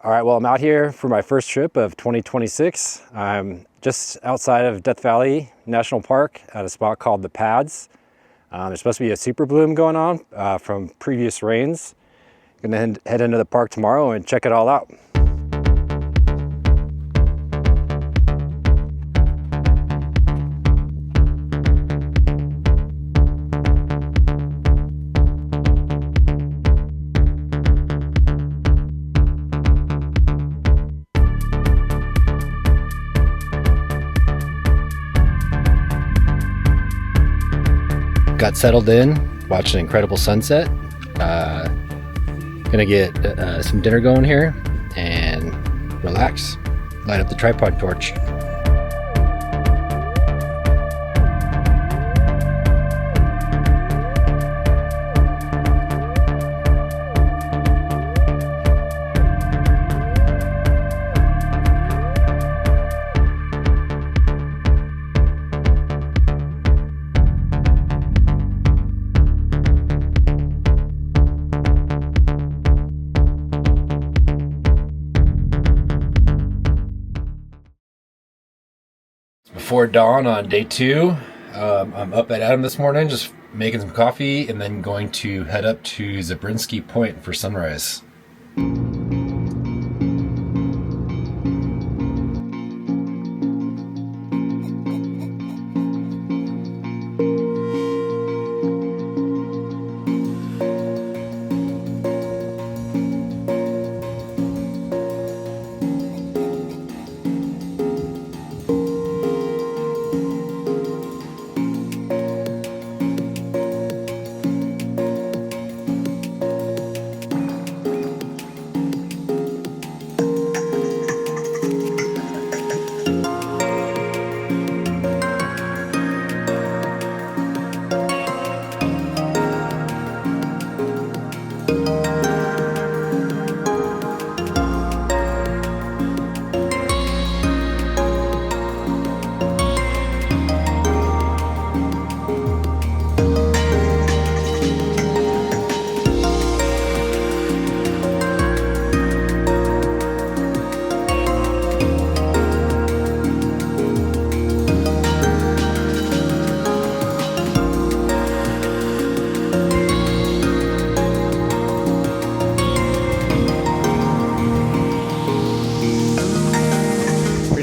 All right, well, I'm out here for my first trip of 2026. I'm just outside of Death Valley National Park at a spot called the Pads. There's supposed to be a Superbloom going on from previous rains. I'm gonna head into the park tomorrow and check it all out. Got settled in, watched an incredible sunset. Gonna get some dinner going here and relax, light up the tripod torch. Before dawn on day 2, I'm up at Adam this morning, just making some coffee and then going to head up to Zabriskie Point for sunrise.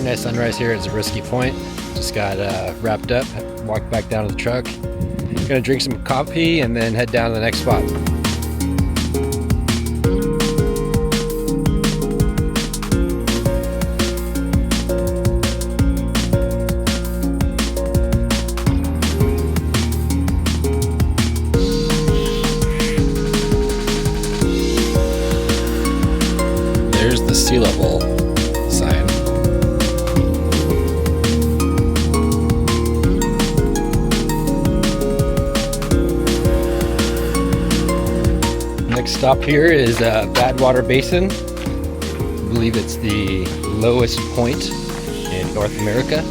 Nice sunrise here at Zabriskie Point. Just got wrapped up, walked back down to the truck. Gonna drink some coffee and then head down to the next spot. There's the sea level sign. Next stop here is Badwater Basin. I believe it's the lowest point in North America.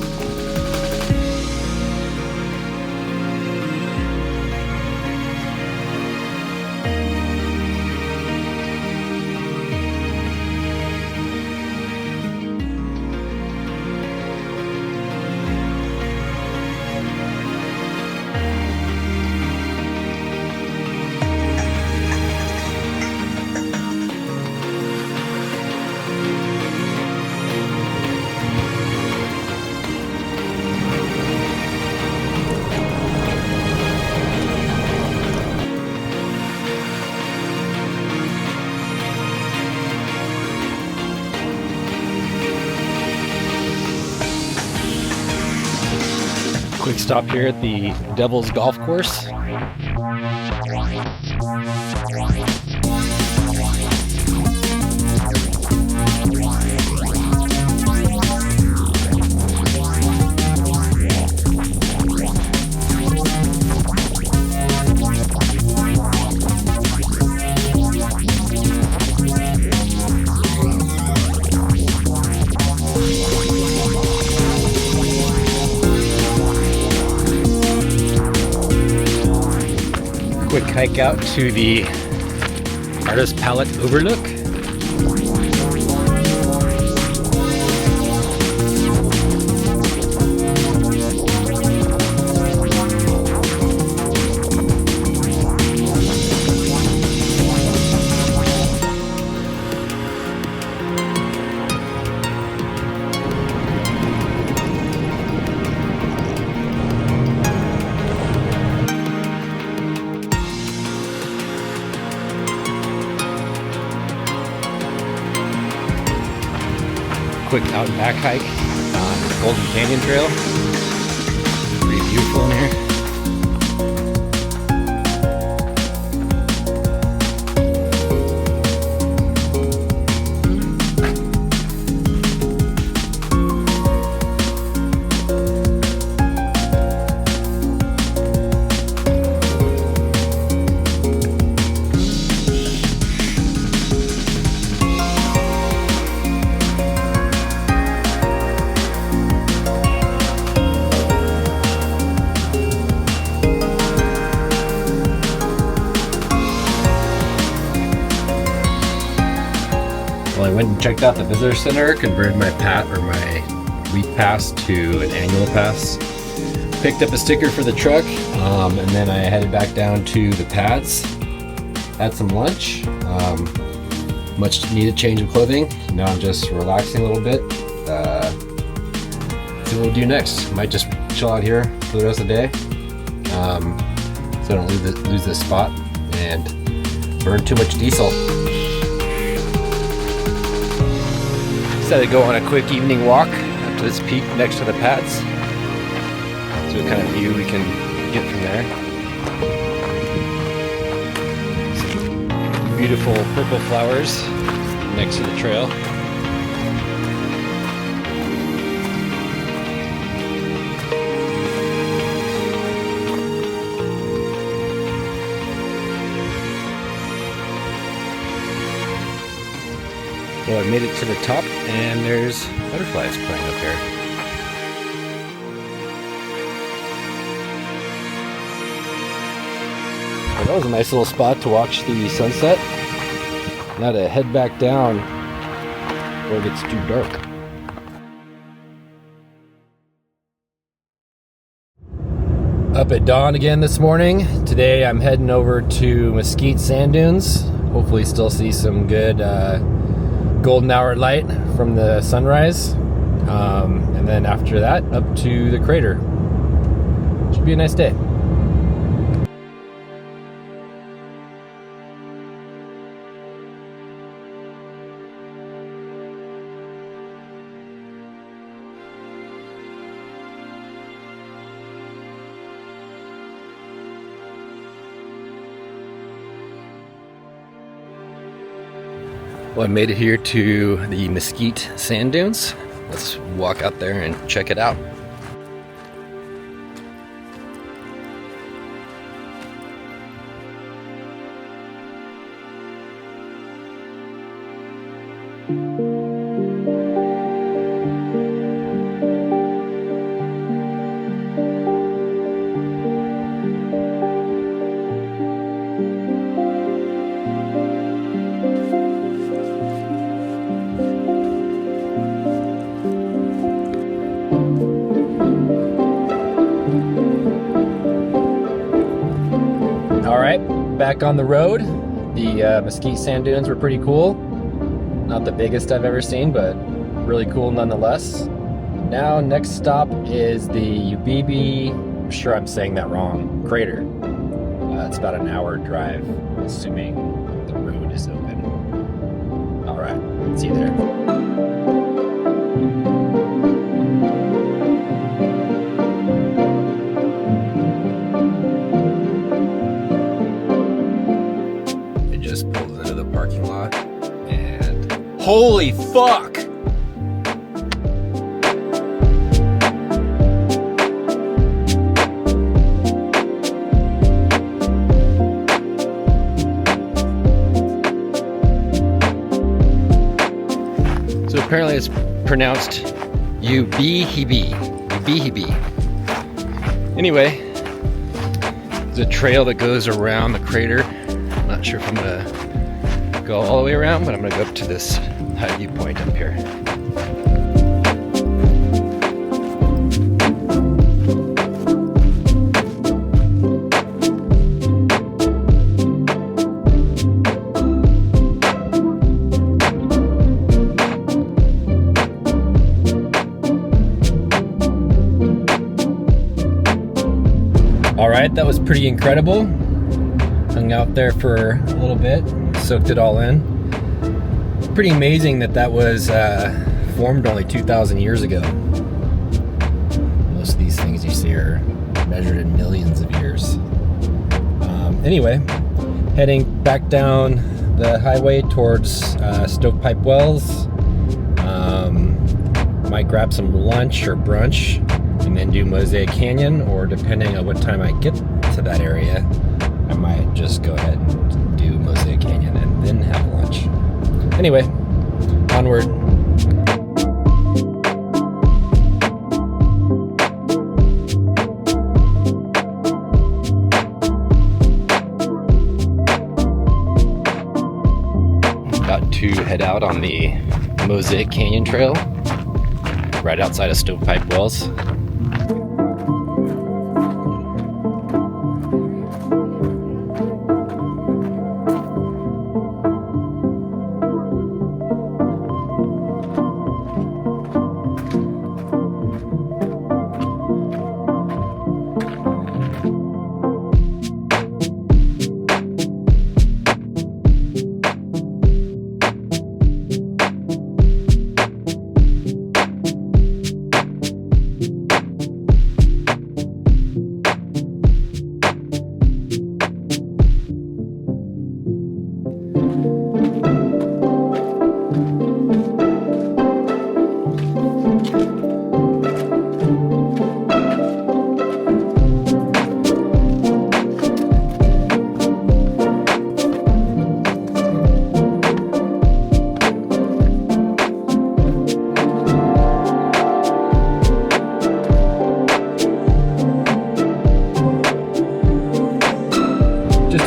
Quick stop here at the Devil's Golf Course. Quick hike out to the Artist Palette Overlook. quick out and back hike on Golden Canyon Trail. Pretty beautiful in here. Well, I went and checked out the visitor center, converted my week pass to an annual pass. Picked up a sticker for the truck, and then I headed back down to the pads. Had some lunch, much needed change of clothing. Now I'm just relaxing a little bit. See what we'll do next. Might just chill out here for the rest of the day, so I don't lose this spot and burn too much diesel. Decided to go on a quick evening walk up to this peak next to the pads. See what kind of view we can get from there. Some beautiful purple flowers next to the trail. Well, I made it to the top, and there's butterflies playing up here. Well, that was a nice little spot to watch the sunset. Now to head back down before it gets too dark. Up at dawn again this morning. Today I'm heading over to Mesquite sand dunes. Hopefully still see some good golden hour light from the sunrise, and then after that up to the crater. Should be a nice day. Well, I made it here to the Mesquite sand dunes. Let's walk out there and check it out. Back on the road. The Mesquite sand dunes were pretty cool. Not the biggest I've ever seen, but really cool nonetheless. Now, next stop is the Ubehebe, I'm sure I'm saying that wrong, Crater. It's about an hour drive, assuming the road is open. All right, see you there. Holy fuck! So apparently it's pronounced Ubehebe. Anyway, there's a trail that goes around the crater. I'm not sure if I'm gonna go all the way around, but I'm gonna go up to this high viewpoint up here. All right, that was pretty incredible. Hung out there for a little bit, soaked it all in. Pretty amazing that was formed only 2,000 years ago. Most of these things you see are measured in millions of years. Anyway, heading back down the highway towards Stovepipe Wells. Might grab some lunch or brunch and then do Mosaic Canyon, or depending on what time I get to that area, I might just go ahead and do Mosaic Canyon and then have lunch. Anyway, onward. About to head out on the Mosaic Canyon Trail right outside of Stovepipe Wells.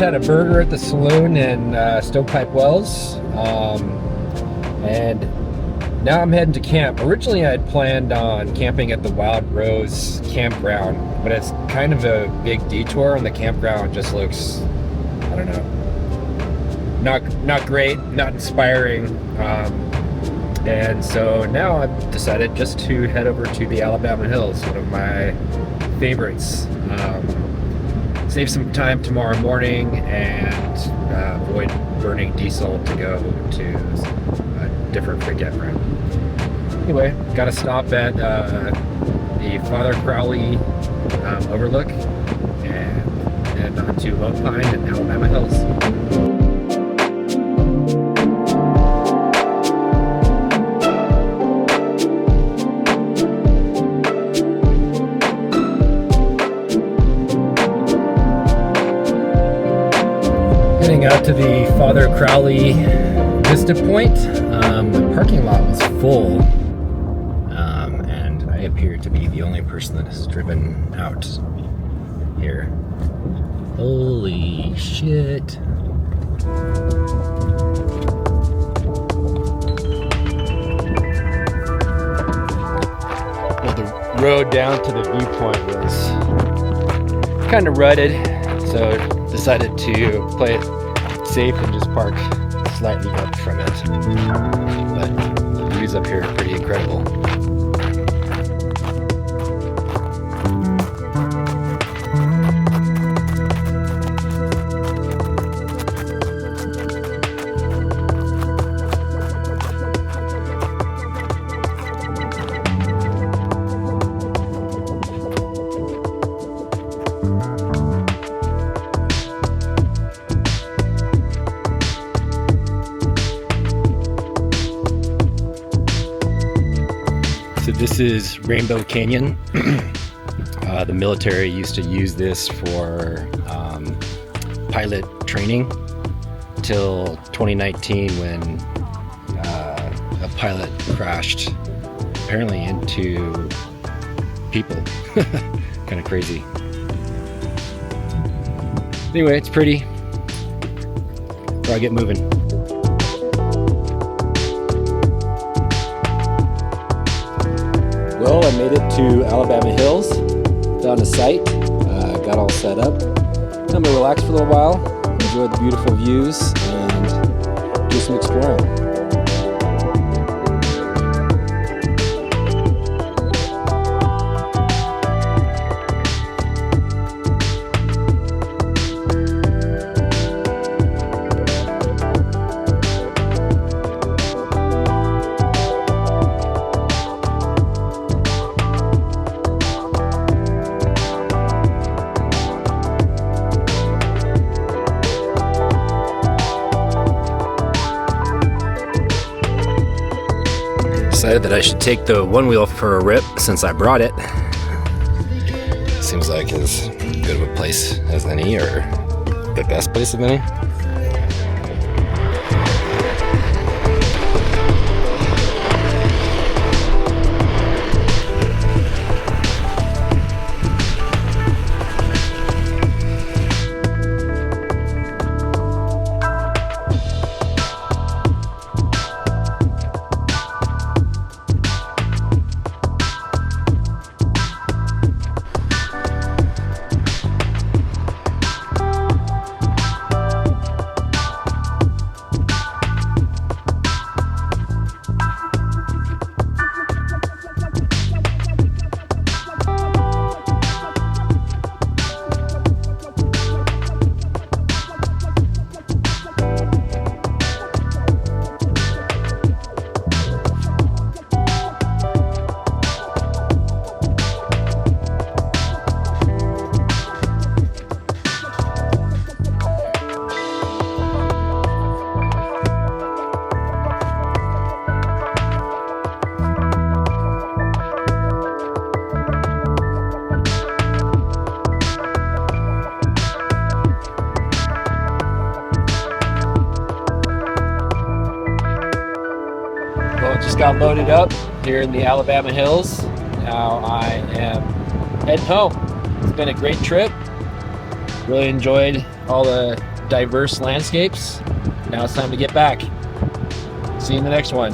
Had a burger at the saloon in Stovepipe Wells, and now I'm heading to camp. Originally I had planned on camping at the Wild Rose campground, but it's kind of a big detour, and the campground just looks, I don't know, not great, not inspiring, and so now I've decided just to head over to the Alabama Hills, one of my favorites. Save some time tomorrow morning and avoid burning diesel to go to a different campground. Anyway, got to stop at the Father Crowley Overlook and head on to Lone Pine and Alabama Hills. Out to the Father Crowley Vista Point. The parking lot was full, and I appear to be the only person that has driven out here. Holy shit. Well, the road down to the viewpoint was kind of rutted, so decided to play it safe and just park slightly up from it. But the views up here are pretty incredible. This is Rainbow Canyon. The military used to use this for pilot training till 2019 when a pilot crashed apparently into people. Kind of crazy. Anyway, it's pretty. So I get moving. Well, I made it to Alabama Hills, found a site, got all set up. I'm gonna relax for a little while, enjoy the beautiful views, and do some exploring. decided that I should take the Onewheel for a rip since I brought it. Seems like as good of a place as any, or the best place of any. Well, it just got loaded up here in the Alabama hills. Now I am heading home. It's been a great trip. Really enjoyed all the diverse landscapes. Now it's time to get back. See you in the next one.